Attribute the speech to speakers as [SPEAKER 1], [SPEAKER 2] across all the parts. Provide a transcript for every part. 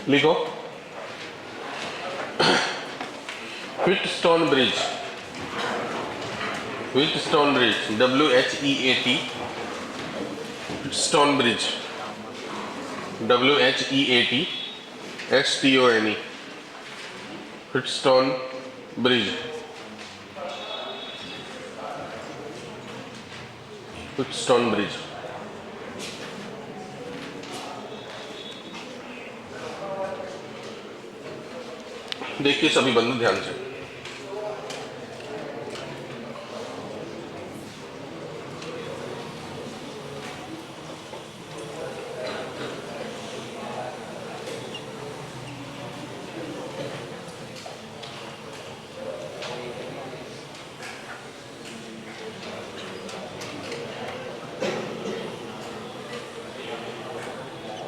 [SPEAKER 1] लिखो Wheatstone bridge, Wheatstone bridge, WHEAT, Wheatstone bridge, WHEAT STONE, Wheatstone bridge, Wheatstone bridge. देखिए सभी बंधु ध्यान से,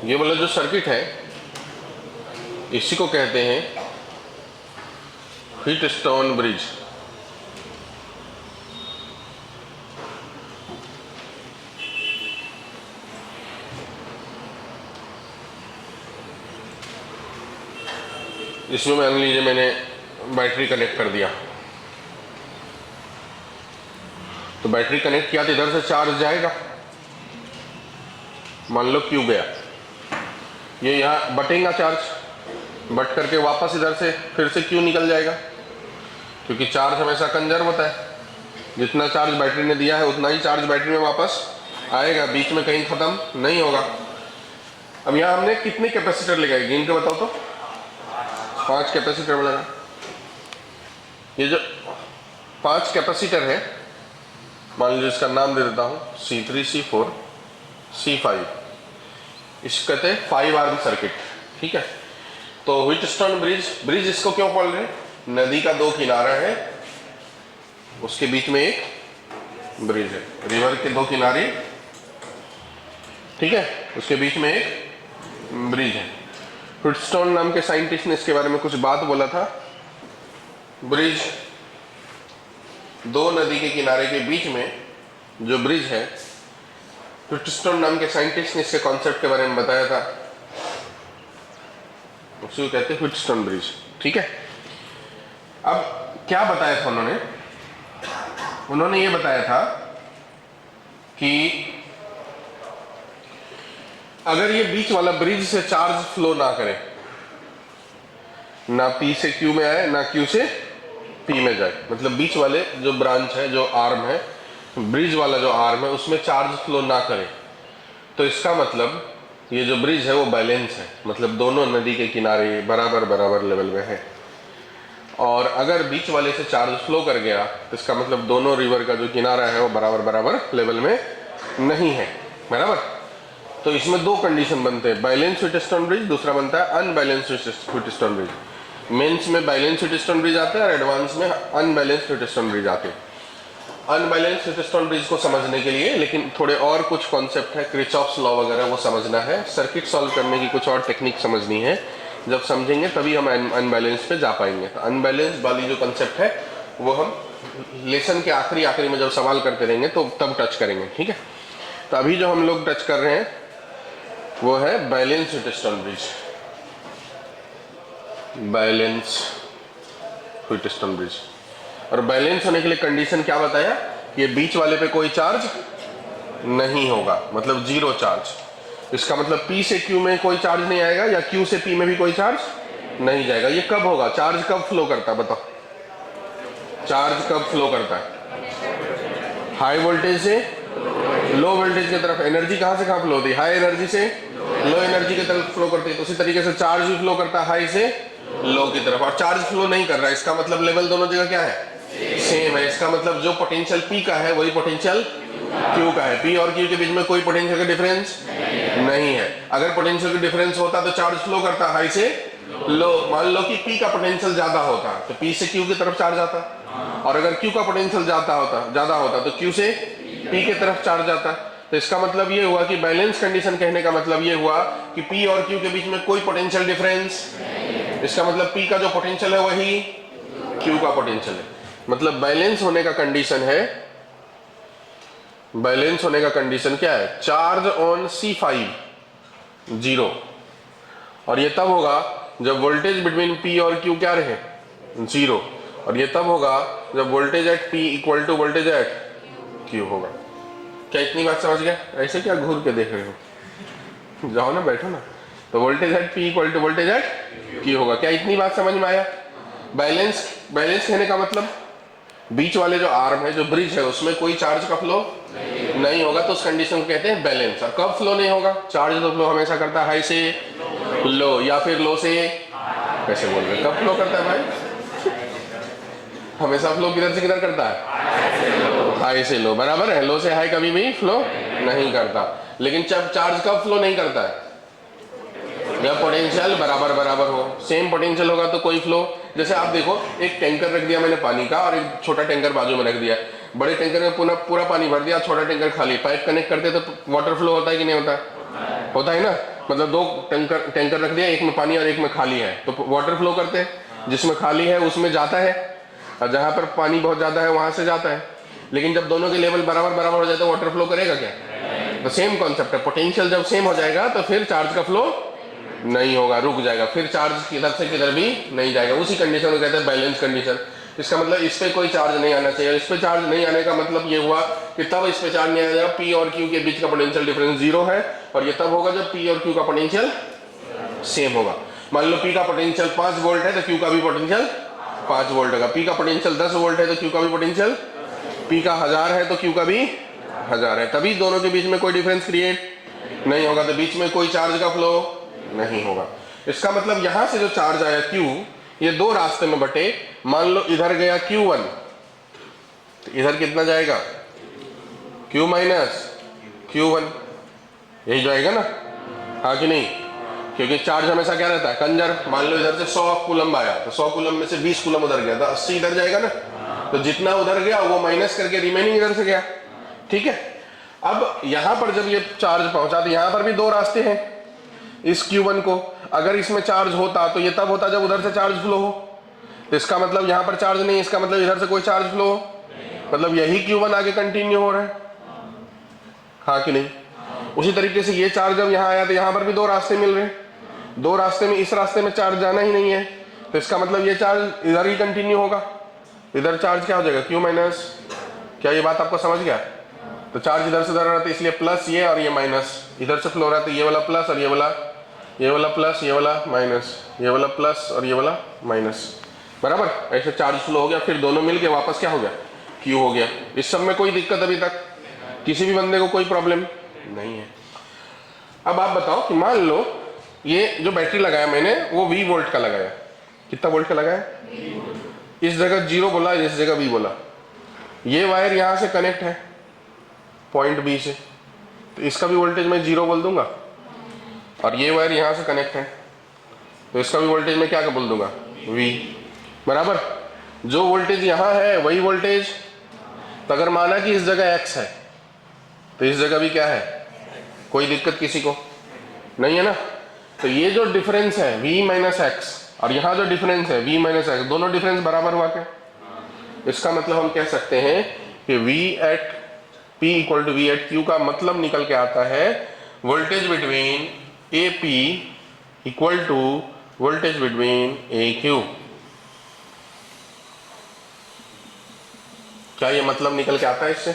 [SPEAKER 1] ये वाला जो सर्किट है इसी को कहते हैं व्हीटस्टोन ब्रिज। इसमें मान लीजिए मैंने बैटरी कनेक्ट कर दिया, तो बैटरी कनेक्ट किया तो इधर से चार्ज जाएगा, मान लो क्यू गया, ये यहाँ बटेगा चार्ज, बट करके वापस इधर से फिर से क्यू निकल जाएगा, क्योंकि चार्ज हमेशा कंजर्व होता है, जितना चार्ज बैटरी ने दिया है उतना ही चार्ज बैटरी में वापस आएगा, बीच में कहीं ख़त्म नहीं होगा। अब यहाँ हमने कितने कैपेसिटर लगाए, गिन के बताओ तो। 5 कैपेसिटर लगा। ये जो 5 कैपेसिटर है, मान लीजिए इसका नाम दे देता हूँ C3 C4 C5, इसको कहते हैं 5 आर्म सर्किट, ठीक है। तो व्हीटस्टोन ब्रिज, ब्रिज इसको क्यों बोल रहे हैं, नदी का 2 किनारा है, उसके बीच में एक ब्रिज है, रिवर के 2 किनारे, ठीक है, उसके बीच में एक ब्रिज है। व्हीटस्टोन नाम के साइंटिस्ट ने इसके बारे में कुछ बात बोला था। ब्रिज 2 नदी के किनारे के बीच में जो ब्रिज है, व्हीटस्टोन नाम के साइंटिस्ट ने इसके कॉन्सेप्ट के बारे में बताया था, उसी को कहते हैं व्हीटस्टोन ब्रिज, ठीक है। अब क्या बताया था उन्होंने, उन्होंने ये बताया था कि अगर ये बीच वाला ब्रिज से चार्ज फ्लो ना करे, ना P से Q में आए ना Q से P में जाए, मतलब बीच वाले जो ब्रांच है, जो आर्म है, ब्रिज वाला जो आर्म है उसमें चार्ज फ्लो ना करे, तो इसका मतलब ये जो ब्रिज है वो बैलेंस है, मतलब दोनों नदी के किनारे बराबर बराबर लेवल में है। और अगर बीच वाले से चार्ज फ्लो कर गया तो इसका मतलब दोनों रिवर का जो किनारा है वो बराबर बराबर लेवल में नहीं है, बराबर। तो इसमें 2 कंडीशन बनते हैं, बैलेंस व्हीटस्टोन ब्रिज, दूसरा बनता है अनबैलेंस व्हीटस्टोन ब्रिज। मेंस में बैलेंस व्हीटस्टोन ब्रिज आते हैं और एडवांस में अनबैलेंस व्हीटस्टोन ब्रिज आते हैं। अनबैलेंस व्हीटस्टोन ब्रिज को समझने के लिए लेकिन थोड़े और कुछ कॉन्सेप्ट है, किरचॉफ्स लॉ वगैरह वो समझना है, सर्किट सॉल्व करने की कुछ और टेक्निक समझनी है, जब समझेंगे तभी हम अनबैलेंस पे जा पाएंगे। तो अनबैलेंस वाली जो कंसेप्ट है वो हम लेसन के आखिरी में जब सवाल करते रहेंगे तो तब टच करेंगे, ठीक है। तो अभी जो हम लोग टच कर रहे हैं वो है balance Wheatstone bridge, balance Wheatstone bridge. और बैलेंस होने के लिए कंडीशन क्या बताया, ये बीच वाले पे कोई चार्ज नहीं होगा, मतलब 0 चार्ज। इसका मतलब P से Q में कोई चार्ज नहीं आएगा या Q से P में भी कोई चार्ज नहीं जाएगा। ये कब होगा, चार्ज कब फ्लो करता है बताओ, चार्ज कब फ्लो करता है, हाई वोल्टेज से लो वोल्टेज की तरफ। एनर्जी कहां से कहां फ्लो होती है, हाई एनर्जी से लो एनर्जी की तरफ फ्लो करती है। तो उसी तरीके से चार्ज भी फ्लो करता है हाई से लो की तरफ, और चार्ज फ्लो नहीं कर रहा है, इसका मतलब लेवल दोनों जगह क्या है, सेम है। इसका मतलब जो पोटेंशियल P का है वही पोटेंशियल Q का है, P और Q के बीच में कोई पोटेंशियल का डिफरेंस नहीं है। अगर पोटेंशियल का डिफरेंस होता तो चार्ज फ्लो करता हाई से लो। मान लो कि P का पोटेंशियल ज्यादा होता तो P से Q की तरफ चार्ज आता, और अगर Q का पोटेंशियल ज्यादा होता तो Q से P की तरफ चार्ज आता। तो इसका मतलब ये हुआ कि बैलेंस कंडीशन कहने का मतलब ये हुआ कि P और Q के बीच में कोई पोटेंशियल डिफरेंस, इसका मतलब P का जो पोटेंशियल है वही Q का पोटेंशियल है। मतलब बैलेंस होने का कंडीशन है, बैलेंस होने का कंडीशन क्या है, चार्ज ऑन C5 0 और ये तब होगा जब वोल्टेज बिटवीन P और Q क्या रहे, 0। और ये तब होगा जब voltage at P equal to voltage at Q होगा। क्या इतनी बात समझ गया? ऐसे क्या घूर के देख रहे हो, जाओ ना बैठो ना। तो voltage at P equal to voltage at Q होगा। क्या इतनी बात समझ में आया? बैलेंस कहने का मतलब बीच वाले जो आर्म है, जो ब्रिज है, उसमें कोई चार्ज का फ्लो नहीं होगा, तो उस कंडीशन को कहते हैं बैलेंस। और कब फ्लो नहीं होगा? चार्ज तो फ्लो हमेशा करता है हाई से लो या फिर लो से, कैसे बोल रहे, कब फ्लो करता है भाई? हमेशा फ्लो किधर से किधर करता है? हाई से लो, बराबर है। लो से हाई कभी भी फ्लो नहीं करता। लेकिन जब चार्ज कब फ्लो नहीं करता है? जब पोटेंशियल बराबर बराबर हो, सेम पोटेंशियल होगा तो कोई फ्लो। जैसे आप देखो, एक टैंकर रख दिया मैंने पानी का और एक छोटा टैंकर बाजू में रख दिया। बड़े टैंकर में पूरा पानी भर दिया, छोटा टैंकर खाली, पाइप कनेक्ट करते तो वाटर फ्लो होता है कि नहीं होता? होता है ना। मतलब दो टैंकर रख दिया, एक में पानी और एक में खाली है, तो वाटर फ्लो करते हैं। जिसमें खाली है उसमें जाता है, और जहां पर पानी बहुत ज्यादा है वहां से जाता है। लेकिन जब दोनों के लेवल बराबर बराबर हो जाए तो वाटर फ्लो करेगा क्या? तो सेम कॉन्सेप्ट है, पोटेंशियल जब सेम हो जाएगा तो फिर चार्ज का फ्लो नहीं होगा, रुक जाएगा, फिर चार्ज किधर से किधर भी नहीं जाएगा। उसी कंडीशन को कहते हैं बैलेंस कंडीशन। इसका मतलब इस पे कोई चार्ज नहीं आना चाहिए। इस पे चार्ज नहीं आने का मतलब ये हुआ कि तब इस पे चार्ज नहीं आएगा P और Q के बीच का पोटेंशियल डिफरेंस 0 है, और ये तब होगा जब P और Q का पोटेंशियल सेम होगा। मान लो P का पोटेंशियल 5 वोल्ट है तो Q का भी पोटेंशियल 5 वोल्ट होगा। P का पोटेंशियल 10 वोल्ट है तो Q का भी पोटेंशियल, P का 1000 है तो Q का भी 1000 है। तभी दोनों के बीच में कोई डिफरेंस क्रिएट नहीं होगा, तो बीच में कोई चार्ज का फ्लो नहीं होगा। इसका मतलब यहां से जो चार्ज आया Q, ये दो रास्ते में बटे। मान लो इधर गया Q1, तो इधर कितना जाएगा? Q माइनस Q1, यही जाएगा ना, हाँ कि नहीं? क्योंकि चार्ज हमेशा क्या रहता है? कंजर। मान लो इधर से 100 कूलम आया, तो 100 कूलम में से 20 कूलम उधर गया, तो 80 इधर जाएगा ना। तो जितना उधर गया वो माइनस करके रिमेनिंग इधर से गया, ठीक है। अब यहां पर जब ये चार्ज पहुंचा तो यहां पर भी दो रास्ते हैं इस Q1 को। अगर इसमें चार्ज होता तो ये तब होता जब उधर से चार्ज फ्लो हो। तो इसका मतलब यहां पर चार्ज नहीं, इसका मतलब इधर से कोई चार्ज फ्लो हो, मतलब यही Q1 आगे कंटिन्यू हो रहा है, हाँ कि नहीं? उसी तरीके से ये चार्ज जब यहां आया तो यहां पर भी दो रास्ते मिल रहे हैं। दो रास्ते में इस रास्ते में चार्ज जाना ही नहीं है, तो इसका मतलब ये चार्ज इधर ही कंटिन्यू होगा। इधर चार्ज क्या हो जाएगा? Q minus. क्या ये बात आपको समझ गया? तो चार्ज इधर से उधर रहा था, इसलिए प्लस ये और ये माइनस। इधर से फ्लो रहा है तो ये वाला प्लस और ये वाला प्लस, ये वाला माइनस, ये वाला प्लस और ये वाला माइनस, बराबर। ऐसे चार्ज फ्लो हो गया, फिर दोनों मिलके वापस क्या हो गया? Q हो गया। इस सब में कोई दिक्कत अभी तक किसी भी बंदे को कोई प्रॉब्लम नहीं है। अब आप बताओ कि मान लो ये जो बैटरी लगाया मैंने वो V वोल्ट का लगाया। कितना वोल्ट का लगाया? इस जगह 0 बोला, इस जगह V बोला। ये वायर यहां से कनेक्ट है पॉइंट B से, तो इसका भी वोल्टेज मैं 0 बोल दूंगा। और ये वायर यहां से कनेक्ट है तो इसका भी वोल्टेज मैं क्या बोल दूंगा? V, बराबर। जो वोल्टेज यहां है वही वोल्टेज, तो अगर माना कि इस जगह X है तो इस जगह भी क्या है? कोई दिक्कत किसी को नहीं है ना। तो ये जो डिफरेंस है V माइनस एक्स और यहाँ जो डिफरेंस है V माइनस एक्स, दोनों डिफरेंस बराबर हुआ क्या? इसका मतलब हम कह सकते हैं कि V at P equal to V at Q का मतलब निकल के आता है voltage between AP equal to voltage between AQ। क्या ये मतलब निकल के आता है इससे?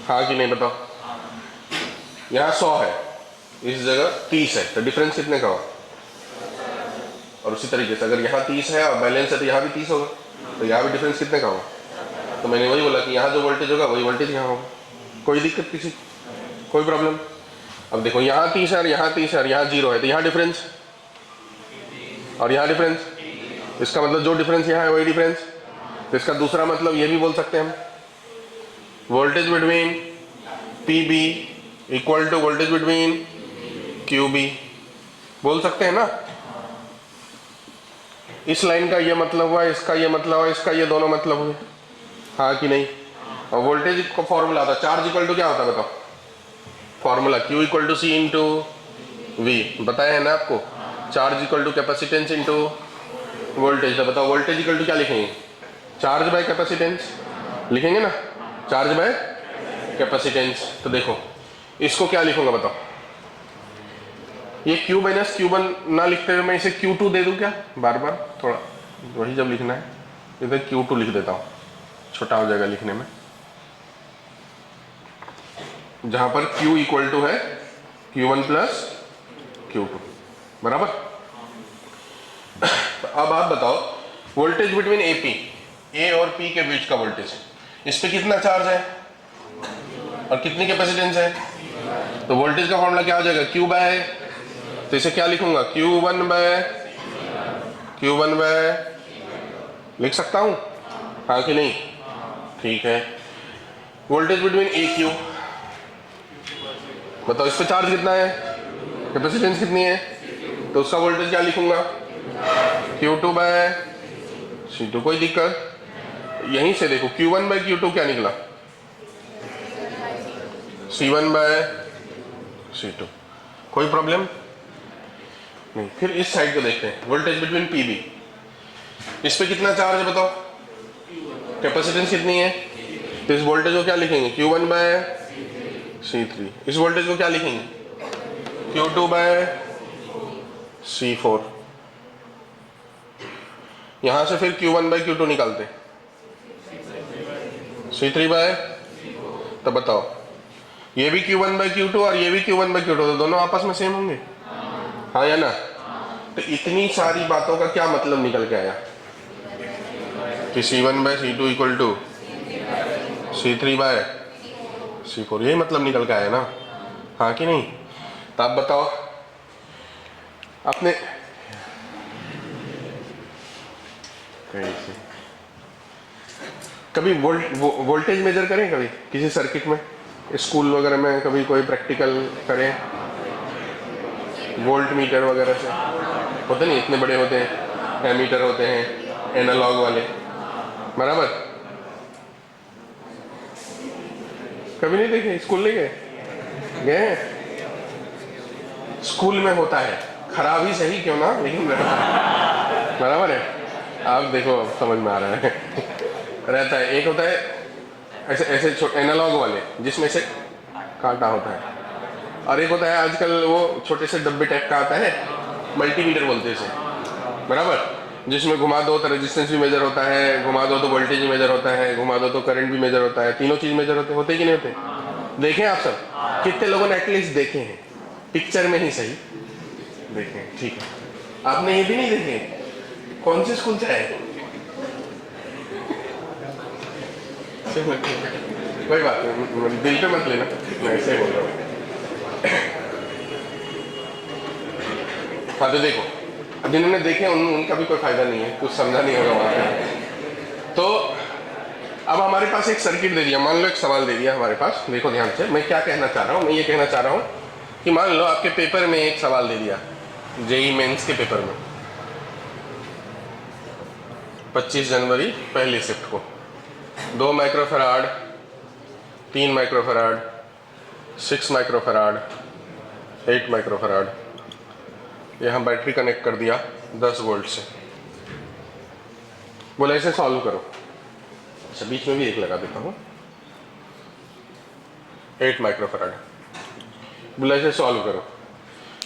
[SPEAKER 1] हाँ कि नहीं बताओ? यहाँ 100 है, इस जगह 30 है, तो डिफरेंस कितने का होगा? और उसी तरीके से अगर यहाँ 30 है और बैलेंस है तो यहाँ भी 30 होगा, तो यहाँ भी डिफरेंस कितने का होगा? तो मैंने वही बोला कि यहाँ जो वोल्टेज होगा वही वोल्टेज यहाँ होगा। कोई दिक्कत किसी, कोई प्रॉब्लम? अब देखो यहाँ 30 है और यहाँ 30 है और यहाँ 0 है, तो यहाँ डिफरेंस और यहाँ डिफरेंस, इसका मतलब जो डिफरेंस यहाँ है वही डिफरेंस। तो इसका दूसरा मतलब ये भी बोल सकते हैं हम, voltage between PB equal to voltage between QB, बोल सकते हैं ना। इस लाइन का ये मतलब हुआ, इसका ये मतलब हुआ, इसका ये दोनों मतलब हुए, हाँ कि नहीं? और वोल्टेज का फॉर्मूला होता है, चार्ज इक्वल टू क्या होता है बताओ? Formula Q equal to C into V, बताया है ना आपको। Charge equal to capacitance into voltage. तो बताओ वोल्टेज इक्वल टू क्या लिखेंगे? चार्ज बाय कैपेसिटेंस लिखेंगे ना, चार्ज बाय कैपेसिटेंस। तो देखो इसको क्या लिखूंगा बताओ? ये Q माइनस Q1 ना लिखते हुए मैं इसे Q2 दे दूं क्या, बार बार थोड़ा वही जब लिखना है इधर Q2 लिख देता हूँ, छोटा हो जाएगा लिखने में, जहां पर Q इक्वल टू है Q1 प्लस Q2 बराबर। अब आप बताओ वोल्टेज बिटवीन AP, A और P के बीच का वोल्टेज, इस पे कितना चार्ज है और कितनी कैपेसिटेंस है, तो वोल्टेज का फॉर्मूला क्या हो जाएगा Q बाय, तो इसे क्या लिखूंगा Q1 बाय लिख सकता हूं, हाँ कि नहीं, ठीक है। वोल्टेज बिटवीन AQ, बताओ इस पे चार्ज कितना है, कैपेसिटेंस कितनी है, तो उसका वोल्टेज क्या लिखूंगा Q2 बाय C2, कोई दिक्कत, यहीं से देखो Q1 बाय Q2 क्या निकला C1 बाय C2, कोई प्रॉब्लम नहीं। फिर इस साइड को देखते हैं, वोल्टेज बिटवीन PB, इस पे कितना चार्ज है बताओ, कैपेसिटेंस कितनी है, तो इस वोल्टेज को क्या लिखेंगे Q1 बाय C3, इस वोल्टेज को क्या लिखेंगे Q2 बाय C4, यहां से फिर Q1 बाय Q2 निकालते C3 बाय, तो बताओ ये भी Q1 बाय Q2 और ये भी Q1 बाय Q2, तो दोनों आपस में सेम होंगे, हाँ या ना। तो इतनी सारी बातों का क्या मतलब निकल के आया कि C1 bye C2 equal to C3 bye C4, यही मतलब निकल के आया ना, हाँ कि नहीं। तो आप बताओ आपने कभी वोल्टेज मेजर करें, कभी किसी सर्किट में, स्कूल वगैरह में कभी कोई प्रैक्टिकल करें, वोल्ट मीटर वगैरह से होते नहीं, इतने बड़े होते हैं, एमीटर होते हैं एनालॉग वाले, बराबर, कभी नहीं देखे, स्कूल नहीं गए, स्कूल में होता है, खराब ही सही क्यों ना लेकिन रहता है, बराबर है। आप देखो अब समझ में आ रहा है रहता है, एक होता है ऐसे ऐसे एनालॉग वाले जिसमें से कांटा होता है, और एक होता है आजकल वो छोटे से डब्बे टाइप का आता है, मल्टीमीटर बोलते हैं इसे, बराबर, जिसमें घुमा दो तो रेजिस्टेंस भी मेजर होता है, घुमा दो तो वोल्टेज भी मेजर होता है, घुमा दो तो करंट भी मेजर होता है, तीनों चीज मेजर होते कि नहीं होते, देखें आप सब, कितने लोगों ने एटलीस्ट देखे हैं, पिक्चर में ही सही देखे, ठीक है। आपने ये भी नहीं देखे, कौन से स्कूल से आए, कोई बात नहीं, दिल पे मत लेना, मैं ऐसे बोल रहा हूँ। हाँ तो देखो, अब जिन्होंने देखे उनका भी कोई फायदा नहीं है, कुछ समझा नहीं होगा वहां पे। तो अब हमारे पास एक सर्किट दे दिया, मान लो एक सवाल दे दिया हमारे पास, देखो ध्यान से मैं क्या कहना चाह रहा हूँ, मैं ये कहना चाह रहा हूँ कि मान लो आपके पेपर में एक सवाल दे दिया, जेई मेंस के पेपर में 25 जनवरी पहली शिफ्ट को, 2 माइक्रोफराड, 3 माइक्रोफराड, 6 माइक्रोफराड, 8 माइक्रोफराड, यहाँ बैटरी कनेक्ट कर दिया 10 वोल्ट से, बोले ऐसे सॉल्व करो, अच्छा बीच में भी एक लगा देता हूँ, 8 माइक्रोफराड, बोले ऐसे सॉल्व करो,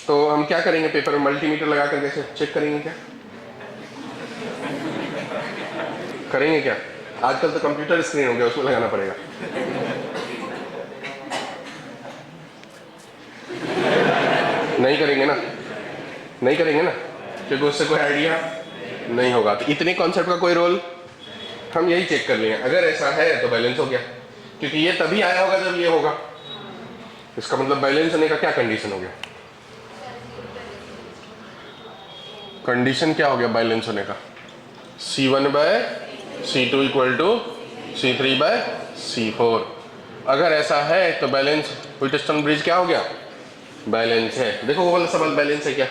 [SPEAKER 1] तो हम क्या करेंगे, पेपर में मल्टीमीटर लगा कर कैसे चेक करेंगे, क्या करेंगे, क्या आजकल तो कंप्यूटर स्क्रीन हो गया, उसमें लगाना पड़ेगा, नहीं करेंगे ना, नहीं करेंगे ना, क्योंकि उससे कोई आइडिया नहीं होगा, तो इतने कॉन्सेप्ट का कोई रोल, हम यही चेक कर लेंगे, अगर ऐसा है तो बैलेंस हो गया, क्योंकि ये तभी आया होगा जब ये होगा, इसका मतलब बैलेंस होने का क्या कंडीशन हो गया, कंडीशन क्या हो गया बैलेंस होने का, C1 bye C2 equal to C3 bye C4, अगर ऐसा है तो बैलेंस व्हीटस्टोन ब्रिज क्या हो गया, बैलेंस है। देखो वो वाला सवाल बैलेंस है क्या,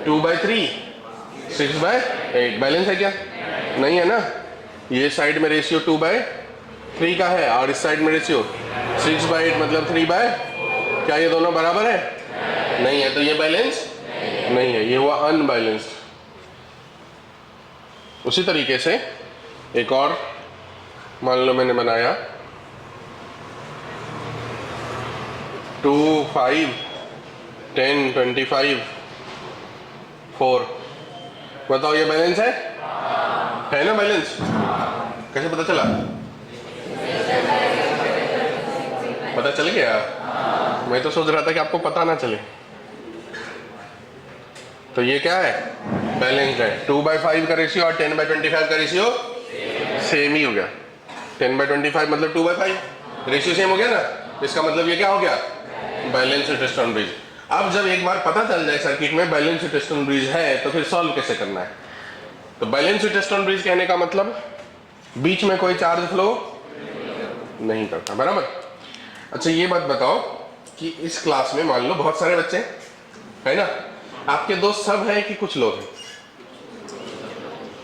[SPEAKER 1] 2/3 6/8 बैलेंस है क्या, नहीं है ना, ये साइड में रेशियो 2/3 का है और इस साइड में रेशियो 6/8 मतलब 3 बाय, क्या ये दोनों बराबर है, नहीं है, तो ये बैलेंस नहीं है, ये हुआ अनबैलेंस्ड। उसी तरीके से एक और मान लो मैंने बनाया 2 5 10, 25, 4। बताओ ये बैलेंस है ना बैलेंस? कैसे पता चला? पता चल गया? मैं तो सोच रहा था कि आपको पता ना चले। तो ये क्या है? बैलेंस्ड है। 2/5 का रेशियो और 10/25 का रेशियो सेम ही हो गया। 10/25 मतलब 2/5, रेशियो सेम हो गया ना। इसका मतलब ये क्या हो गया? Balance Wheatstone bridge. अब जब एक बार पता चल जाए सर्किट में बैलेंस टेस्टोन ब्रिज है तो फिर सॉल्व कैसे करना है? तो बैलेंस टेस्टोन ब्रिज कहने का मतलब बीच में कोई चार्ज फ्लो नहीं करता, बराबर। अच्छा ये बात बताओ कि इस क्लास में मान लो बहुत सारे बच्चे है ना, आपके दोस्त सब हैं कि कुछ लोग हैं?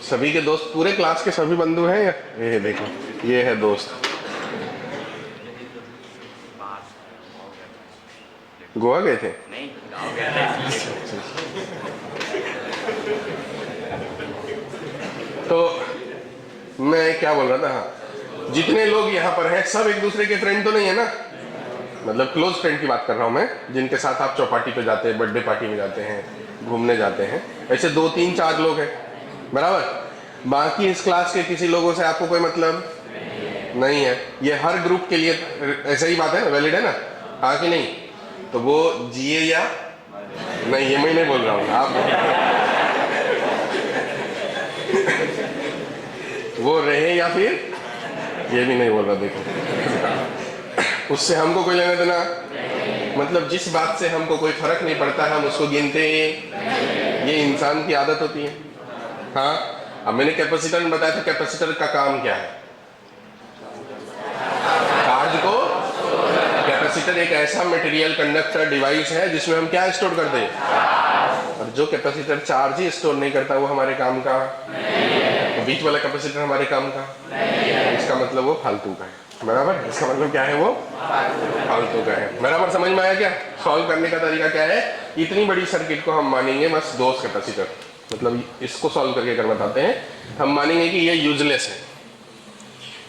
[SPEAKER 1] सभी के दोस्त, पूरे क्लास के सभी बंधु हैं या? ये देखो ये है दोस्त। गोवा गए थे?
[SPEAKER 2] नहीं, गाँव गए थे।
[SPEAKER 1] तो मैं क्या बोल रहा था, हाँ, जितने लोग यहाँ पर हैं सब एक दूसरे के फ्रेंड तो नहीं है ना? मतलब क्लोज फ्रेंड की बात कर रहा हूँ मैं, जिनके साथ आप चौपाटी पे जाते हैं, बर्थडे पार्टी में जाते हैं, घूमने जाते हैं, ऐसे 2, 3, 4 लोग हैं, बराबर। बाकी इस क्लास के किसी लोगों से आपको कोई मतलब नहीं है। ये हर ग्रुप के लिए ऐसा ही बात है ना, वैलिड है ना? हाँ कि नहीं? तो वो जिए या नहीं, ये मैं नहीं बोल रहा हूँ आप वो रहे या फिर, ये भी नहीं बोल रहा। देखो उससे हमको कोई लेना देना, मतलब जिस बात से हमको कोई फर्क नहीं पड़ता हम उसको गिनते हैं, ये इंसान की आदत होती है। हाँ, अब मैंने कैपेसिटर में बताया था कैपेसिटर का काम क्या है? चार्ज को, कैपेसिटर एक ऐसा मटेरियल कंडक्टर डिवाइस है जिसमें हम क्या स्टोर करते हैं, और जो कैपेसिटर चार्ज ही स्टोर नहीं करता वो हमारे काम का, तो बीच वाला कैपेसिटर हमारे काम का, इसका मतलब वो फालतू का है, बराबर। इसका मतलब क्या है? वो फालतू का है, बराबर। समझ में आया क्या? सॉल्व करने का तरीका क्या है? इतनी बड़ी सर्किट को हम मानेंगे बस 2 कैपेसिटर, मतलब इसको सॉल्व करके कर बताते हैं। हम मानेंगे कि ये यूजलेस है,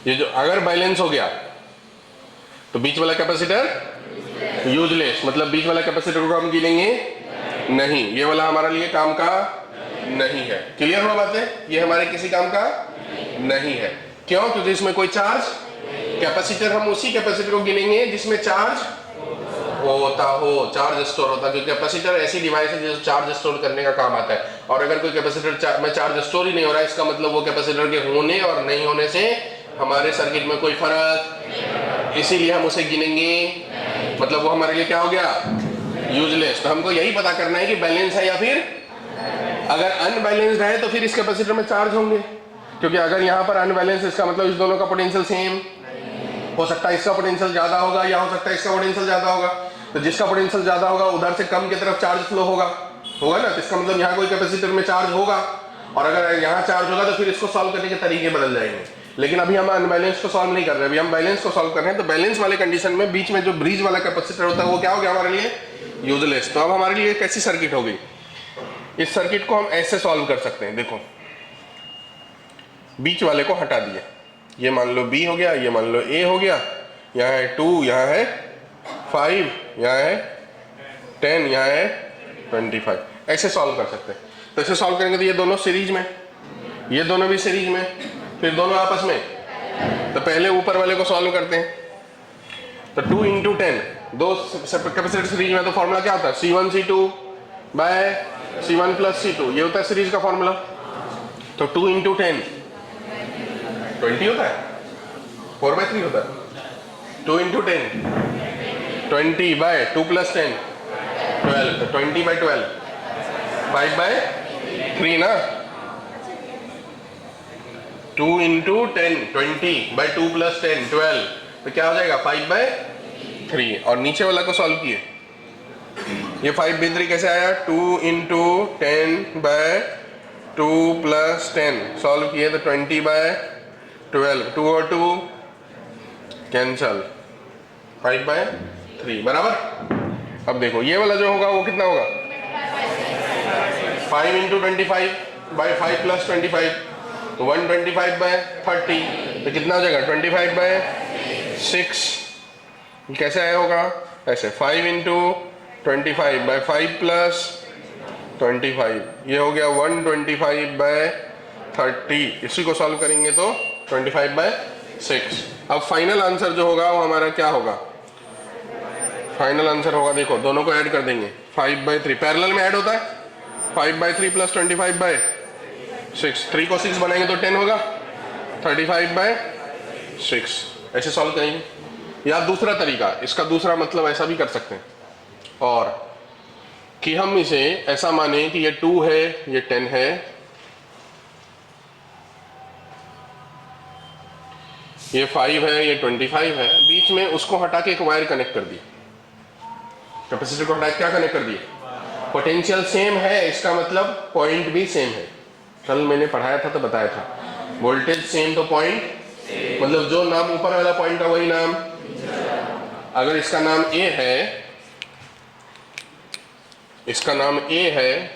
[SPEAKER 1] ये जो अगर बैलेंस हो गया तो बीच वाला कैपेसिटर यूजलेस, मतलब बीच वाला कैपेसिटर को हम गिनेंगे नहीं, ये वाला हमारे लिए काम का नहीं है। क्लियर हुआ बातें? ये हमारे किसी काम का नहीं है। क्यों? क्योंकि इसमें कोई चार्ज, कैपेसिटर हम उसी कैपेसिटर को गिनेंगे जिसमें चार्ज होता हो, चार्ज स्टोर होता है, क्योंकि कैपेसिटर ऐसी डिवाइस है जो चार्ज स्टोर करने का काम आता है। और अगर कोई कैपेसिटर में चार्ज स्टोर ही नहीं हो रहा है, इसका मतलब वो कैपेसिटर के होने और नहीं होने से हमारे सर्किट में कोई फर्क, इसीलिए हम उसे गिनेंगे, मतलब वो हमारे लिए क्या हो गया? यूजलेस। तो हमको यही पता करना है कि बैलेंस है या फिर, अगर अनबैलेंस्ड है तो फिर इस कैपेसिटर में चार्ज होंगे, क्योंकि अगर यहाँ पर अनबैलेंस, इसका मतलब इस दोनों का पोटेंशियल सेम हो सकता है, इसका पोटेंशियल ज्यादा होगा या हो सकता है इसका पोटेंशियल ज्यादा होगा। तो जिसका पोटेंशियल ज्यादा होगा उधर से कम की तरफ चार्ज फ्लो होगा ना, तो इसका मतलब यहाँ कोई कैपेसिटर में चार्ज होगा, और अगर यहाँ चार्ज होगा तो फिर इसको सॉल्व करने के तरीके बदल जाएंगे। लेकिन अभी हम अनबैलेंस को सॉल्व नहीं कर रहे, अभी हम बैलेंस को सॉल्व कर रहे हैं। तो बैलेंस वाले कंडीशन में बीच में जो ब्रिज वाला कैपेसिटर होता है वो क्या हो गया हमारे लिए? यूजलेस। तो अब हमारे लिए कैसी सर्किट हो गई? इस सर्किट को हम ऐसे सॉल्व कर सकते हैं, देखो बीच वाले को हटा दिए, ये मान लो B हो गया, ये मान लो A हो गया, यहाँ है 2, यहाँ है 5, यहाँ है 10, यहाँ है 25, ऐसे सॉल्व कर सकते हैं। तो ऐसे सॉल्व करेंगे तो ये दोनों सीरीज में, ये दोनों भी सीरीज में, फिर दोनों आपस में। तो पहले ऊपर वाले को सॉल्व करते हैं। तो 2 × 10, दो कैपेसिटर सीरीज में, तो फॉर्मूला क्या होता है? C1 C2 bye C1 + C2, ये होता है सीरीज का फॉर्मूला। तो 2 × 10 20 होता है, 4/3 होता है। 2 × 10 20 बाय 2 + 10 12, तो 20/12 5/3 ना। 2 × 10 20 बाय 2 + 10 12, तो क्या हो जाएगा? 5/3। और नीचे वाला को सॉल्व किए, ये 5/3 कैसे आया? 2 × 10 बाय 2 + 10 सॉल्व किए तो 20/12, 2 और 2 कैंसल, 5/3, बराबर। अब देखो ये वाला जो होगा वो कितना होगा? 5 × 25 बाय 5 + 25, तो 125/30, तो कितना हो जाएगा? 25/6। कैसे आया होगा? ऐसे 5 × 25 बाय 5 प्लस 25, ये हो गया 125 बाय 30। इसी को सॉल्व करेंगे तो 25 बाय 6। अब फाइनल आंसर जो होगा वो हमारा क्या होगा? फाइनल आंसर होगा, देखो दोनों को ऐड कर देंगे, 5 बाई 3 पैरेलल में ऐड होता है, 5 बाई 3 प्लस 25 बाई 6, 3 को 6 बनाएंगे तो 10 होगा, 35 बाय 6। ऐसे सॉल्व करेंगे। या दूसरा तरीका, इसका दूसरा मतलब ऐसा भी कर सकते हैं, और कि हम इसे ऐसा माने कि ये 2 है, ये 10 है, ये 5 है, ये 25 है, बीच में उसको हटा के एक वायर कनेक्ट कर दी, कैपेसिटर को हटा के क्या कनेक्ट कर दिए? पोटेंशियल सेम है, इसका मतलब पॉइंट भी सेम है। कल मैंने पढ़ाया था तो बताया था, वोल्टेज सेम तो पॉइंट, मतलब जो नाम ऊपर वाला पॉइंट है वही नाम। अगर इसका नाम ए है, इसका नाम ए है,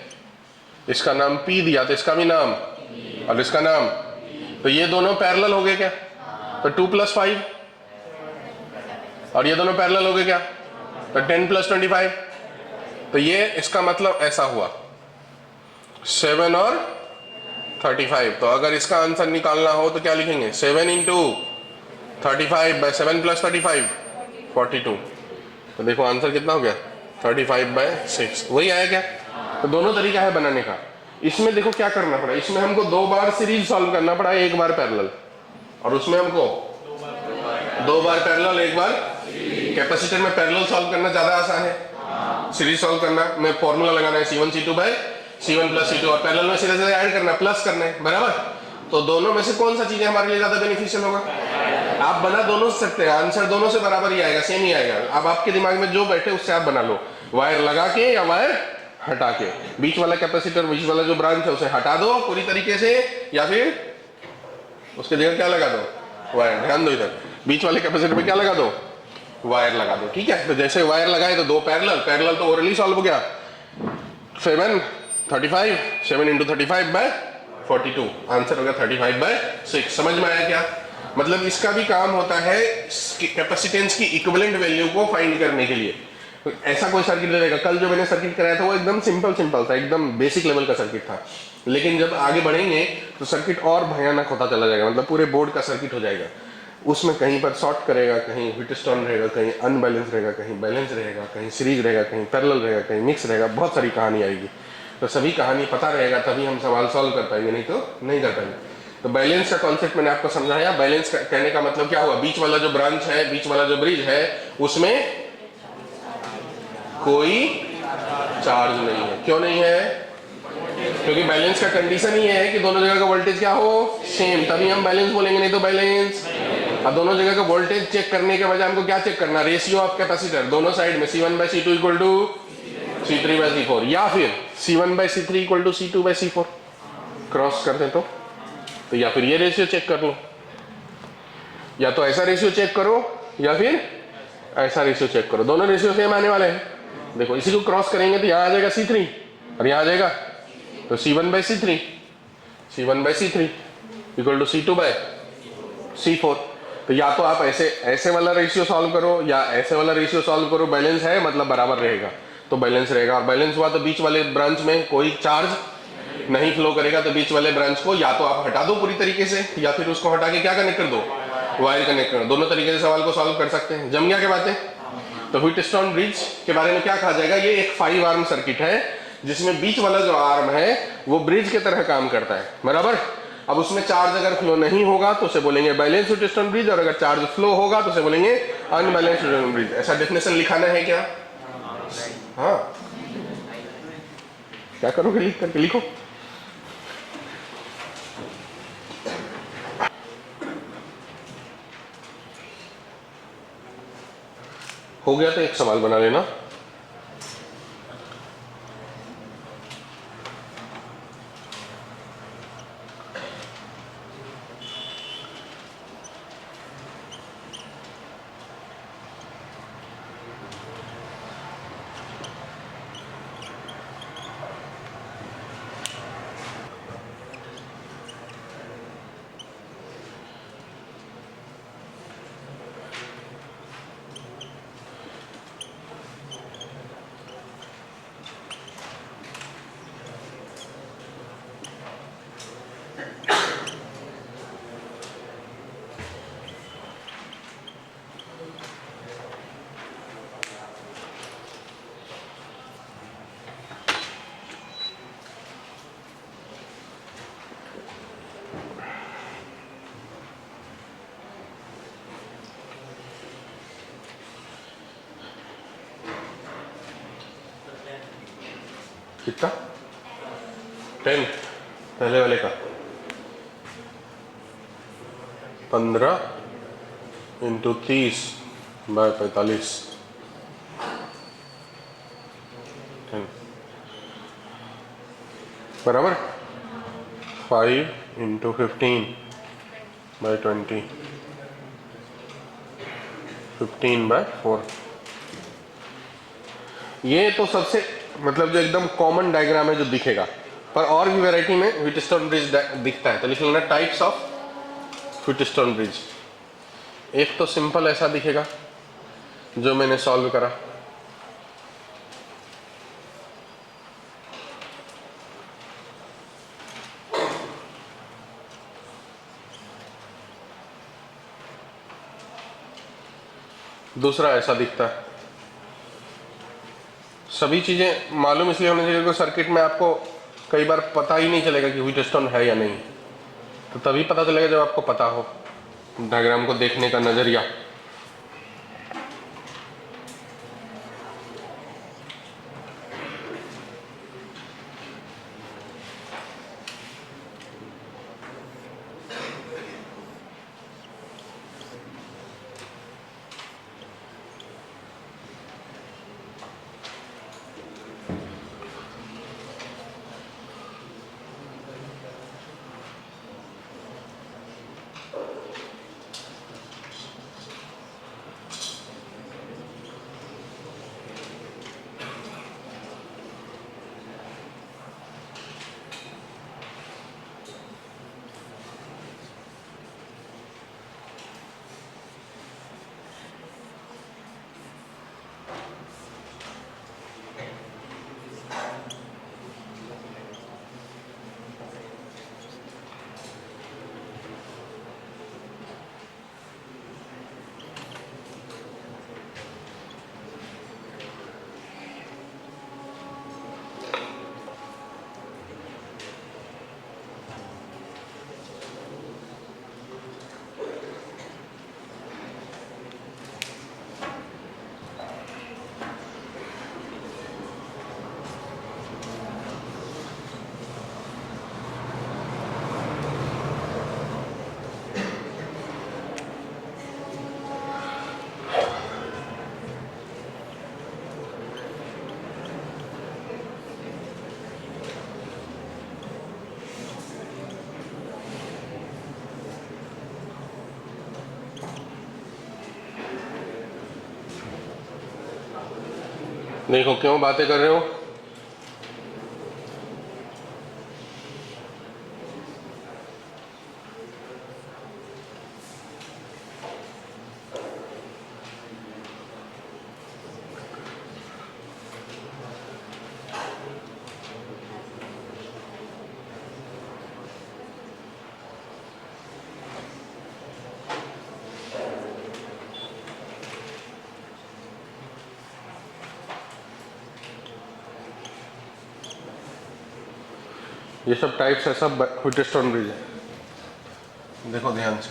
[SPEAKER 1] इसका नाम पी दिया तो इसका भी नाम, और इसका नाम, तो ये दोनों पैरेलल हो गए क्या? तो 2 प्लस 5, और ये दोनों पैरेलल हो गए क्या? तो 10 प्लस 25। तो ये इसका मतलब ऐसा हुआ 7 और 35। तो अगर इसका आंसर निकालना हो तो क्या लिखेंगे? 7 इंटू 35 बाय 7 प्लस 35, 42। तो देखो आंसर कितना हो गया? 35 बाय 6। वही आया क्या? तो दोनों तरीका है बनाने का। इसमें देखो क्या करना पड़ा, इसमें हमको 2 बार सीरीज सॉल्व करना पड़ा, 1 बार पैरेलल, और उसमें हमको 2 बार पैरेलल, 1 बार कैपेसिटर में पैरेलल सॉल्व करना ज्यादा आसान है, सीरीज सॉल्व करना में फॉर्मूला लगाना है C1 C2 bye C1 plus C2, और पैरेलल में सीधे सीधे ऐड करना, प्लस करना है, बराबर। तो दोनों में से कौन सा चीज हमारे लिए ज्यादा बेनिफिशियल होगा? आप बना दोनों सकते हैं, आंसर दोनों से बराबर ही आएगा, सेम ही आएगा। अब आपके दिमाग में जो बैठे उससे आप बना लो, वायर लगा के या वायर हटा के। बीच वाला कैपेसिटर, बीच वाला जो ब्रांच है उसे हटा दो पूरी तरीके से, या फिर उसके जगह क्या लगा दो? वायर। ध्यान दो इधर, बीच वाले कैपेसिटर पे क्या लगा दो? वायर लगा दो, ठीक है। तो जैसे वायर लगाए तो 2 पैरेलल, पैरेलल तो ओरली सॉल्व हो गया, 7 35, 7 इंटू 35 बाय 42, आंसर हो गया 35 बाय 6। समझ में आया क्या? मतलब इसका भी काम होता है कैपेसिटेंस की इक्विवेलेंट वैल्यू को फाइंड करने के लिए। तो ऐसा कोई सर्किट रहेगा, कल जो मैंने सर्किट कराया था वो एकदम सिंपल था, एकदम बेसिक लेवल का सर्किट था, लेकिन जब आगे बढ़ेंगे तो सर्किट और भयानक होता चला जाएगा, मतलब पूरे बोर्ड का सर्किट हो जाएगा। उसमें कहीं पर शॉर्ट करेगा, कहीं व्हीटस्टोन रहेगा, कहीं अनबैलेंस रहेगा, कहीं बैलेंस रहेगा, कहीं सीरीज रहेगा, कहीं पैरेलल रहेगा, कहीं मिक्स रहेगा, बहुत सारी कहानी आएगी। तो सभी कहानी पता रहेगा तभी हम सवाल सॉल्व कर पाएंगे, नहीं तो नहीं कर पाएंगे। तो बैलेंस का कॉन्सेप्ट मैंने आपको समझाया। बैलेंस कहने का मतलब क्या हुआ? बीच वाला जो ब्रांच है, बीच वाला जो ब्रिज है, उसमें कोई चार्ज नहीं है। क्यों नहीं है? क्योंकि बैलेंस का कंडीशन ही है कि दोनों जगह का वोल्टेज क्या हो? सेम, तभी हम बैलेंस बोलेंगे, नहीं तो बैलेंस। अब दोनों जगह का वोल्टेज चेक करने के बजाय हमको क्या चेक करना? रेशियो ऑफ कैपेसिटर दोनों साइड में, C1 by C2 equal to C3 by C4, या फिर C1 by C3 equal to C2 by C4 cross कर दें तो या फिर ये रेशियो चेक कर लो, या तो ऐसा रेशियो चेक करो या फिर ऐसा रेशियो चेक करो, दोनों रेशियो सेम आने वाले हैं। देखो इसी को क्रॉस करेंगे तो यहाँ आ जाएगा C3 और यहाँ आ जाएगा तो C1 by C3, C1 by C3 equal to C2 by C4। तो या तो आप ऐसे वाला रेशियो सॉल्व करो या ऐसे वाला रेशियो सॉल्व करो, बैलेंस है मतलब बराबर रहेगा तो बैलेंस रहेगा, और बैलेंस हुआ तो बीच वाले ब्रांच में कोई चार्ज नहीं फ्लो करेगा, तो बीच वाले ब्रांच को या तो आप हटा दो पूरी तरीके से, या फिर उसको हटा के क्या कनेक्ट कर दो? वायर कनेक्ट कर दो। दोनों तरीके से सवाल को सॉल्व कर सकते हैं। जम गया क्या बातें? तो व्हीटस्टोन ब्रिज के बारे में क्या कहा जाएगा? ये एक 5 आर्म सर्किट है जिसमें बीच वाला जो आर्म है वो ब्रिज की तरह काम करता है, बराबर। अब उसमें चार्ज अगर फ्लो नहीं होगा तो उसे बोलेंगे बैलेंस व्हीटस्टोन ब्रिज, और अगर चार्ज फ्लो होगा तो उसे बोलेंगे अनबैलेंस्ड व्हीटस्टोन ब्रिज। ऐसा डेफिनेशन लिखाना है क्या? हाँ, क्या करोगे? लिख करके लिखो। हो गया तो एक सवाल बना लेना। कितना 10 पहले वाले का 15 इंटू 30 बाय 45 10 बराबर 5 इंटू 15 बाय 20 15 बाय 4। ये तो सबसे मतलब जो एकदम कॉमन डायग्राम है जो दिखेगा, पर और भी वैरायटी में व्हीटस्टोन ब्रिज दिखता है, तो लिख लेना टाइप्स ऑफ व्हीटस्टोन ब्रिज। एक तो सिंपल ऐसा दिखेगा जो मैंने सॉल्व करा, दूसरा ऐसा दिखता है। सभी चीजें मालूम इसलिए होनी चाहिए क्योंकि सर्किट में आपको कई बार पता ही नहीं चलेगा कि व्हीटस्टोन है या नहीं, तो तभी पता चलेगा जब आपको पता हो डायग्राम को देखने का नजरिया। देखो क्यों बातें कर रहे हो, ये सब टाइप्स है, सब व्हीटस्टोन ब्रिज है। देखो ध्यान से,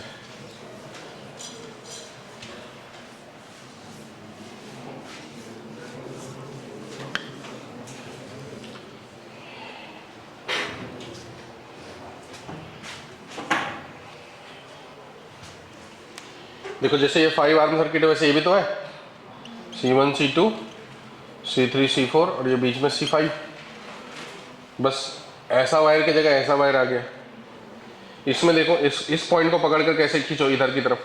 [SPEAKER 1] देखो जैसे ये 5 आर्म सर्किट है वैसे ये भी तो है, C1 C2 C3 C4 और ये बीच में C5, बस ऐसा वायर की जगह ऐसा वायर आ गया। इसमें देखो इस पॉइंट को पकड़कर कैसे खींचो इधर की तरफ,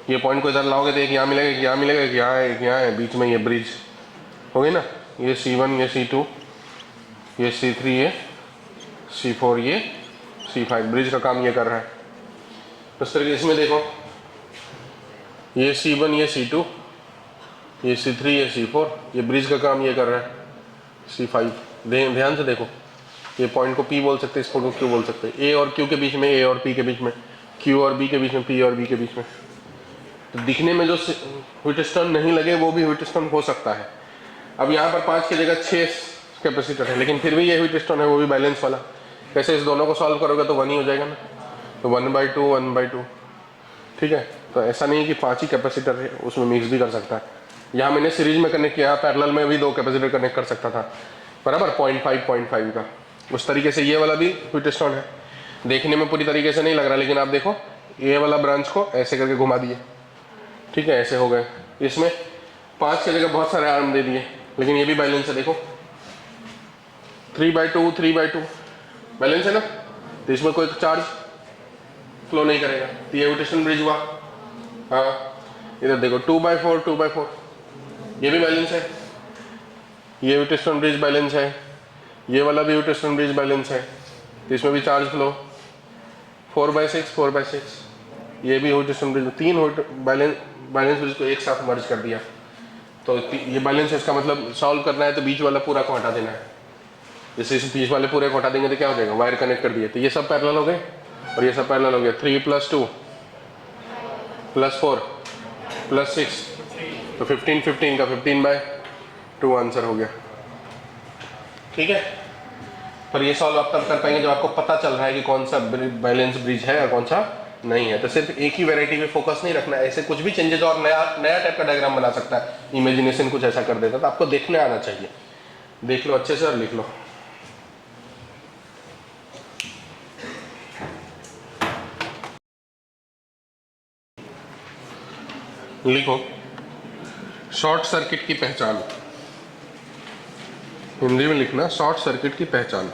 [SPEAKER 1] ये पॉइंट को इधर लाओगे तो एक यहाँ मिलेगा, एक यहाँ मिलेगा, एक यहाँ है, एक यहाँ है, बीच में ये ब्रिज हो गई ना। ये C1 ये C2 ये C3 ये C4 ये C5, ब्रिज का काम ये कर रहा है। उस तरीके इसमें देखो ये C1 ये C2 ये C3 ये C4, ये ब्रिज का काम ये कर रहा है C5। ध्यान से देखो, ये पॉइंट को P बोल सकते हैं, इस पॉइंट को Q बोल सकते हैं, A और Q के बीच में, A और P के बीच में, Q और B के बीच में, P और B के बीच में। तो दिखने में जो व्हीटस्टोन नहीं लगे वो भी व्हीटस्टोन हो सकता है। अब यहाँ पर 5 की जगह 6 कैपेसिटर है, लेकिन फिर भी ये व्हीटस्टोन है, वो भी बैलेंस वाला। कैसे इस दोनों को सॉल्व करोगे तो 1 ही हो जाएगा ना, तो 1/2 1/2, ठीक है। तो ऐसा नहीं है कि 5 ही कैपेसिटर है, उसमें मिक्स भी कर सकता है। यहाँ मैंने सीरीज में कनेक्ट किया, पैरेलल में भी 2 कैपेसिटर कनेक्ट कर सकता था, बराबर 0.5 का। उस तरीके से ये वाला भी व्हीटस्टोन है। देखने में पूरी तरीके से नहीं लग रहा, लेकिन आप देखो ये वाला ब्रांच को ऐसे करके घुमा दिए, ठीक है, ऐसे हो गए। इसमें 5 की जगह बहुत सारे आर्म दे दिए, लेकिन ये भी बैलेंस है। देखो 3/2 3/2 बैलेंस है ना, तो इसमें कोई चार्ज फ्लो नहीं करेगा। तो ये व्हीटस्टोन ब्रिज हुआ। हाँ, इधर देखो 2/4 2/4 ये भी बैलेंस है। ये व्हीटस्टोन ब्रिज बैलेंस है, ये वाला भी व्हीटस्टोन ब्रिज बैलेंस है, तो इसमें भी चार्ज फ्लो। 4/6 4/6 ये भी व्हीटस्टोन ब्रिज। 3 बैलेंस ब्रिज को एक साथ मर्ज कर दिया। तो ये बैलेंस है, इसका मतलब सॉल्व करना है तो बीच वाला पूरा को हटा देना है। जैसे इस बीच वाले पूरे को हटा देंगे तो क्या हो जाएगा, वायर कनेक्ट कर दिए, तो ये सब पैरेलल हो गए और ये सब पैरेलल हो गया। 3 + 2 + 4 + 6 तो 15 15 का 15/2 आंसर हो गया। ठीक है, पर ये सॉल्व आप तब कर पाएंगे जब आपको पता चल रहा है कि कौन सा बैलेंस ब्रिज है और कौन सा नहीं है। तो सिर्फ एक ही वैरायटी पे फोकस नहीं रखना है, ऐसे कुछ भी चेंजेस और नया टाइप का डायग्राम बना सकता है। इमेजिनेशन कुछ ऐसा कर देता, तो आपको देखने आना चाहिए। देख लो अच्छे से और लिख लो। लिखो शॉर्ट सर्किट की पहचान। हिंदी में लिखना शॉर्ट सर्किट की पहचान।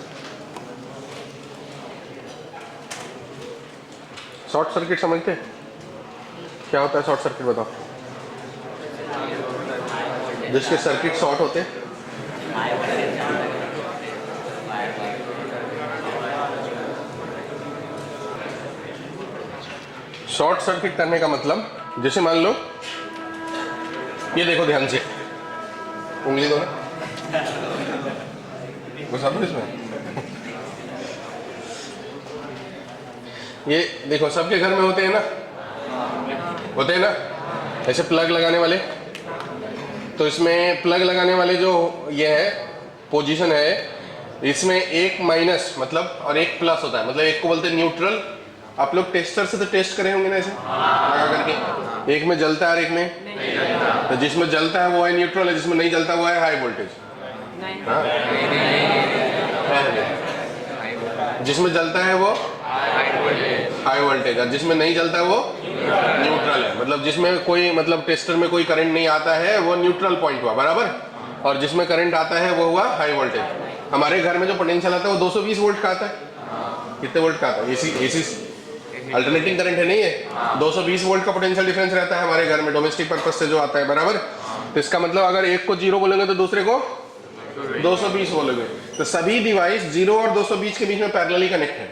[SPEAKER 1] शॉर्ट सर्किट समझते हैं? क्या होता है शॉर्ट सर्किट, बताओ। जिसके सर्किट शॉर्ट होते हैं, शॉर्ट सर्किट करने का मतलब, जैसे मान लो ये देखो ध्यान से, उंगली दो ना घुसा दो इसमें। ये देखो सबके घर में होते हैं ना, होते हैं ना ऐसे प्लग लगाने वाले। तो इसमें प्लग लगाने वाले जो ये है पोजीशन है, इसमें एक माइनस मतलब और एक प्लस होता है, मतलब एक को बोलते हैं न्यूट्रल। आप लोग टेस्टर से तो टेस्ट करे होंगे ना ऐसे लगा करके, एक में जलता है और एक में, तो जिसमें जलता है वो है न्यूट्रल है, जिसमें नहीं जलता वो है हाई वोल्टेज। जिसमें जलता है वो हाई वोल्टेज और जिसमें नहीं जलता है वो न्यूट्रल है। मतलब जिसमें कोई मतलब टेस्टर में कोई करंट नहीं आता है वो न्यूट्रल पॉइंट हुआ, बराबर। और जिसमें करंट आता है वो हुआ हाई वोल्टेज। हमारे घर में जो पोटेंशियल आता है वो 220 वोल्ट का आता है। कितने वोल्ट का आता है? एसी अल्टरनेटिंग करंट है, नहीं है। 220 वोल्ट का पोटेंशियल डिफरेंस रहता है हमारे घर में, डोमेस्टिक पर्पज से जो आता है, बराबर। तो इसका मतलब अगर एक को 0 बोलेंगे तो दूसरे को 220 बोलोगे। तो सभी डिवाइस 0 और 220 के बीच में पैरेलली कनेक्ट है।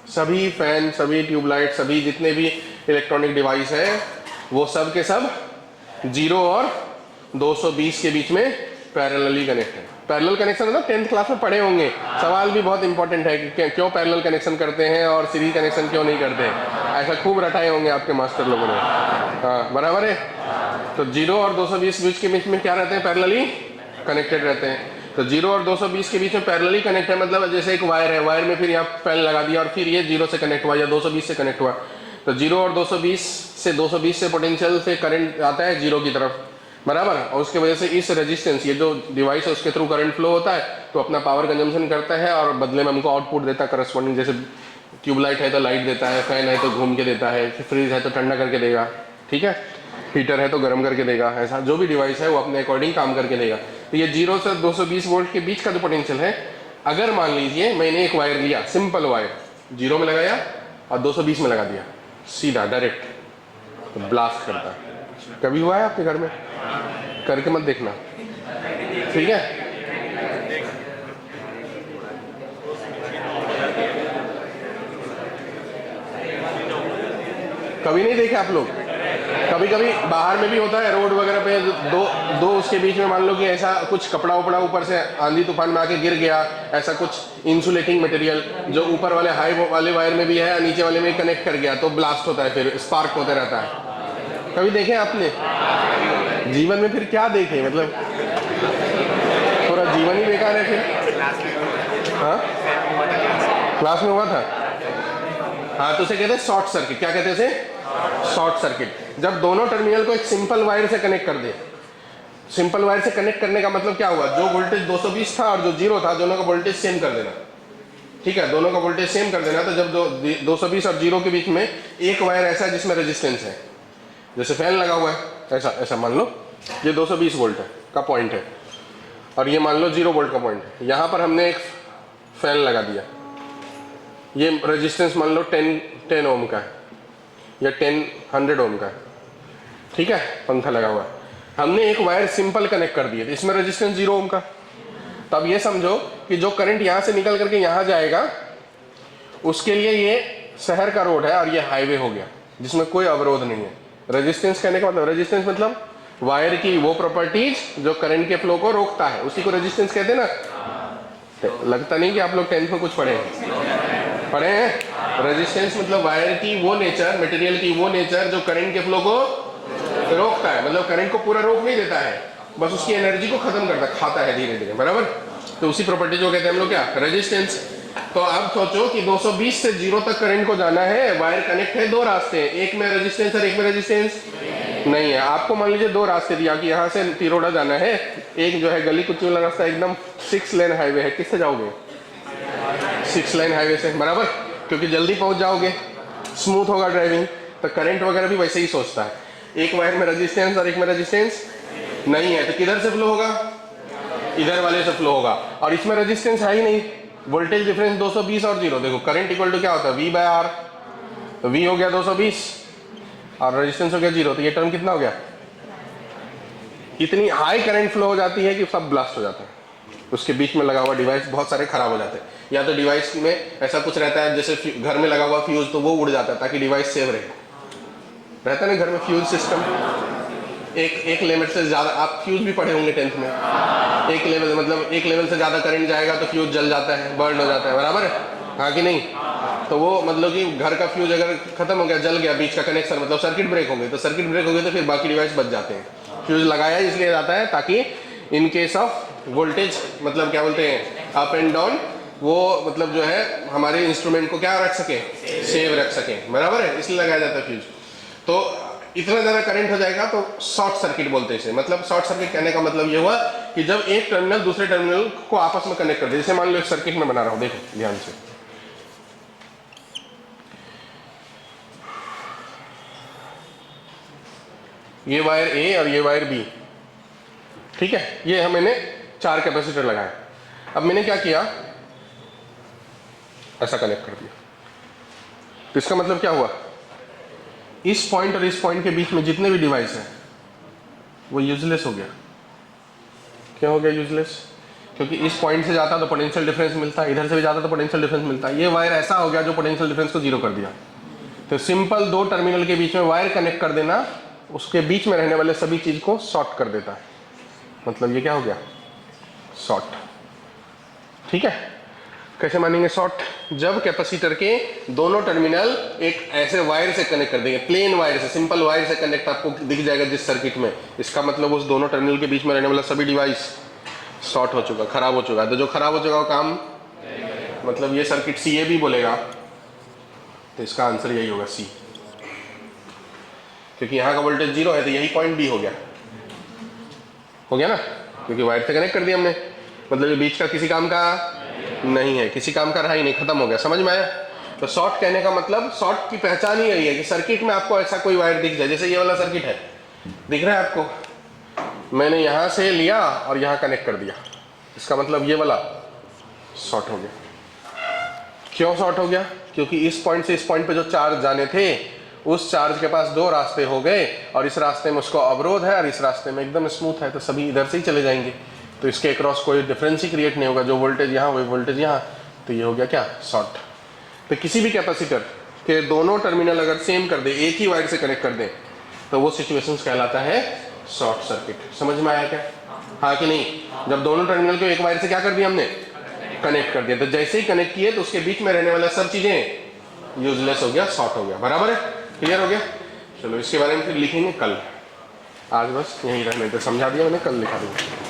[SPEAKER 1] सभी फैन, सभी ट्यूबलाइट, सभी जितने भी इलेक्ट्रॉनिक डिवाइस है वो सब के सब 0 और 220 के बीच में पैरेलली कनेक्ट है। पैरेलल कनेक्शन मतलब 10th क्लास में पढ़े होंगे। सवाल भी बहुत इंपॉर्टेंट है कि क्यों पैरेलल कनेक्शन करते हैं और सीरीज कनेक्शन क्यों नहीं करते, ऐसा खूब रटाए होंगे आपके मास्टर लोगों ने। हाँ, बराबर है। तो 0 और 220 बीच के बीच में क्या रहते हैं, पैरेलली कनेक्टेड रहते हैं। तो 0 और 220 के बीच में पैरेलली कनेक्ट है, मतलब जैसे एक वायर है, वायर में फिर यहाँ फैन लगा दिया और फिर ये 0 से कनेक्ट हुआ या 220 से कनेक्ट हुआ। तो 0 और 220 से पोटेंशियल से करंट आता है 0 की तरफ, बराबर। और उसके वजह से इस रेजिस्टेंस, ये जो डिवाइस है उसके थ्रू करंट फ्लो होता है, तो अपना पावर कंजम्पशन करता है और बदले में हमको आउटपुट देता है करस्पॉन्डिंग। जैसे ट्यूबलाइट है तो लाइट देता है, फैन है तो घूम के देता है, फ्रिज है तो ठंडा करके देगा, ठीक है, हीटर है तो गर्म करके देगा। ऐसा जो भी डिवाइस है वो अपने अकॉर्डिंग काम करके देगा। तो ये 0 से 220 वोल्ट के बीच का जो पोटेंशियल है, अगर मान लीजिए मैंने एक वायर लिया, सिंपल वायर 0 में लगाया और 220 में लगा दिया, सीधा डायरेक्ट, तो ब्लास्ट करता है। कभी हुआ है आपके घर में? करके मत देखना, ठीक है। कभी नहीं देखे आप लोग? कभी कभी बाहर में भी होता है, रोड वगैरह पे दो उसके बीच में मान लो कि ऐसा कुछ कपड़ा उपड़ा ऊपर से आंधी तूफान में आके गिर गया, ऐसा कुछ इंसुलेटिंग मटेरियल जो ऊपर वाले हाई वाले वायर में भी है, नीचे वाले में कनेक्ट कर गया, तो ब्लास्ट होता है, फिर स्पार्क होते रहता है। कभी देखे आपने? जीवन में फिर क्या देखे, मतलब पूरा जीवन ही बेकार है फिर। हाँ, क्लास में हुआ था। हाँ, तो उसे कहते हैं शॉर्ट सर्किट। क्या कहते हैं उसे? Short circuit. जब दोनों टर्मिनल को एक सिंपल वायर से कनेक्ट कर दे, सिंपल वायर से कनेक्ट करने का मतलब क्या हुआ, जो वोल्टेज 220 था और जो 0 था दोनों का वोल्टेज सेम कर देना। ठीक है, दोनों का वोल्टेज सेम कर देना। तो जब 220 और 0 के बीच में एक वायर ऐसा है जिसमें रेजिस्टेंस है, जैसे फैन लगा हुआ है ऐसा, ऐसा मान लो ये 220 वोल्ट है का पॉइंट है और ये मान लो 0 वोल्ट का पॉइंट है। यहाँ पर हमने एक फैन लगा दिया, ये रेजिस्टेंस मान लो 10 ओम का है या 100 ओम का है। ठीक है, पंखा लगा हुआ है, हमने एक वायर सिंपल कनेक्ट कर दिए, इसमें रेजिस्टेंस 0 ओम का। तब ये समझो कि जो करंट यहाँ से निकल करके यहाँ जाएगा उसके लिए ये शहर का रोड है और ये हाईवे हो गया जिसमें कोई अवरोध नहीं है। रेजिस्टेंस कहने का मतलब, रेजिस्टेंस मतलब वायर की वो प्रॉपर्टीज जो करंट के फ्लो को रोकता है, उसी को रेजिस्टेंस कहते हैं ना। लगता नहीं कि आप लोग 10th में कुछ पढ़े हैं। रेजिस्टेंस मतलब वायर की वो नेचर, मटेरियल की वो नेचर जो करंट के फ्लो को रोकता है, मतलब करंट को पूरा रोक नहीं देता है, बस उसकी एनर्जी को खत्म करता, खाता है धीरे धीरे, बराबर। तो उसी प्रॉपर्टी को कहते हैं हम लोग क्या, रेजिस्टेंस। तो अब सोचो कि 220 से 0 तक करंट को जाना है, वायर कनेक्ट है, दो रास्ते हैं, एक में रेजिस्टेंस और एक में रेजिस्टेंस नहीं है। आपको मान लीजिए दो रास्ते दिया कि यहाँ से तिरोड़ा जाना है, एक जो है गली कुची वाला रास्ता एकदम 6 लेन हाईवे है, किससे जाओगे, 6 लेन हाईवे से, बराबर, क्योंकि जल्दी पहुंच जाओगे, स्मूथ होगा ड्राइविंग। तो करंट वगैरह भी वैसे ही सोचता है, एक वायर में रेजिस्टेंस और एक में रेजिस्टेंस नहीं है, तो किधर से फ्लो होगा, इधर वाले से फ्लो होगा। और इसमें रेजिस्टेंस है ही नहीं, वोल्टेज डिफरेंस 220 और 0, देखो करंट इक्वल टू क्या होता है, V/R, तो V हो गया 220 और रेजिस्टेंस हो गया 0, तो ये टर्म कितना हो गया, इतनी हाई करंट फ्लो हो जाती है कि सब ब्लास्ट हो जाता है, उसके बीच में लगा हुआ डिवाइस बहुत सारे खराब हो जाते हैं। या तो डिवाइस में ऐसा कुछ रहता है जैसे घर में लगा हुआ फ्यूज, तो वो उड़ जाता है ताकि डिवाइस सेव रहे, रहता है ना घर में फ्यूज सिस्टम, एक लिमिट से ज़्यादा, आप फ्यूज भी पढ़े होंगे 10th में, एक लेवल मतलब एक लेवल से ज़्यादा करंट जाएगा तो फ्यूज जल जाता है, बर्न हो जाता है, बराबर है, हाँ कि नहीं। तो वो मतलब कि घर का फ्यूज अगर खत्म हो गया, जल गया बीच का कनेक्शन, मतलब सर्किट ब्रेक हो गई, तो सर्किट ब्रेक हो गई तो फिर बाकी डिवाइस बच जाते हैं। फ्यूज लगाया इसलिए जाता है ताकि इन केस ऑफ वोल्टेज, मतलब क्या बोलते हैं, अप एंड डाउन, वो मतलब जो है हमारे इंस्ट्रूमेंट को क्या रख सके, सेव रख सके, बराबर है, इसलिए लगाया जाता है फ्यूज। तो इतना ज़्यादा करंट हो जाएगा तो शॉर्ट सर्किट बोलते हैं इसे। मतलब शॉर्ट सर्किट कहने का मतलब ये हुआ कि जब एक टर्मिनल दूसरे टर्मिनल को आपस में कनेक्ट कर दे, जैसे मान लो एक सर्किट में बना रहा हूं, देखो ध्यान से, ये वायर ए और ये वायर बी, ठीक है, ये मैंने 4 कैपेसिटर लगाए। अब मैंने क्या किया, ऐसा कनेक्ट कर दिया, तो इसका मतलब क्या हुआ, इस पॉइंट और इस पॉइंट के बीच में जितने भी डिवाइस हैं वो यूजलेस हो गया। क्या हो गया यूजलेस, क्योंकि इस पॉइंट से जाता तो पोटेंशियल डिफरेंस मिलता है, इधर से भी जाता तो पोटेंशियल डिफरेंस मिलता है। ये वायर ऐसा हो गया जो पोटेंशियल डिफरेंस को 0 कर दिया। तो सिंपल 2 टर्मिनल के बीच में वायर कनेक्ट कर देना उसके बीच में रहने वाले सभी चीज को शॉर्ट कर देता है, मतलब ये क्या हो गया, शॉर्ट। ठीक है, कैसे मानेंगे शॉर्ट, जब कैपेसिटर के दोनों टर्मिनल एक ऐसे वायर से कनेक्ट कर देंगे, प्लेन वायर से, सिंपल वायर से कनेक्ट आपको दिख जाएगा जिस सर्किट में, इसका मतलब उस दोनों टर्मिनल के बीच में रहने वाला सभी डिवाइस शॉर्ट हो चुका, खराब हो चुका है। तो जो खराब हो चुका वो काम, मतलब ये सर्किट CA भी बोलेगा, तो इसका आंसर यही होगा C, क्योंकि यहाँ का वोल्टेज 0 है तो यही पॉइंट B हो गया ना, क्योंकि वायर से कनेक्ट कर दिया हमने, मतलब ये बीच का किसी काम का नहीं है, किसी काम का रहा ही नहीं, खत्म हो गया, समझ में आया। तो शॉर्ट कहने का मतलब, शॉर्ट की पहचान ही यही है कि सर्किट में आपको ऐसा कोई वायर दिख जाए, जैसे ये वाला सर्किट है, दिख रहा है आपको, मैंने यहाँ से लिया और यहाँ कनेक्ट कर दिया, इसका मतलब ये वाला शॉर्ट हो गया। क्यों शॉर्ट हो गया, क्योंकि इस पॉइंट से इस पॉइंट पे जो चार्ज जाने थे उस चार्ज के पास 2 रास्ते हो गए और इस रास्ते में उसको अवरोध है और इस रास्ते में एकदम स्मूथ है, तो सभी इधर से ही चले जाएंगे, तो इसके अक्रॉस कोई डिफरेंस ही क्रिएट नहीं होगा, जो वोल्टेज यहाँ वही वोल्टेज यहाँ, तो ये हो गया क्या, शॉर्ट। तो किसी भी कैपेसिटर के दोनों टर्मिनल अगर सेम कर दे, एक ही वायर से कनेक्ट कर दे, तो वो सिचुएशंस कहलाता है शॉर्ट सर्किट। समझ में आया क्या, हाँ कि नहीं। जब दोनों टर्मिनल को एक वायर से क्या कर दिया हमने, कनेक्ट कर दिया, तो जैसे ही कनेक्ट किए तो उसके बीच में रहने वाला सब चीजें यूजलेस हो गया, शॉर्ट हो गया, बराबर है, क्लियर हो गया। चलो इसके बारे में फिर लिखेंगे कल, आज बस यहीं रहने, तो समझा दिया मैंने, कल लिखा दूंगा।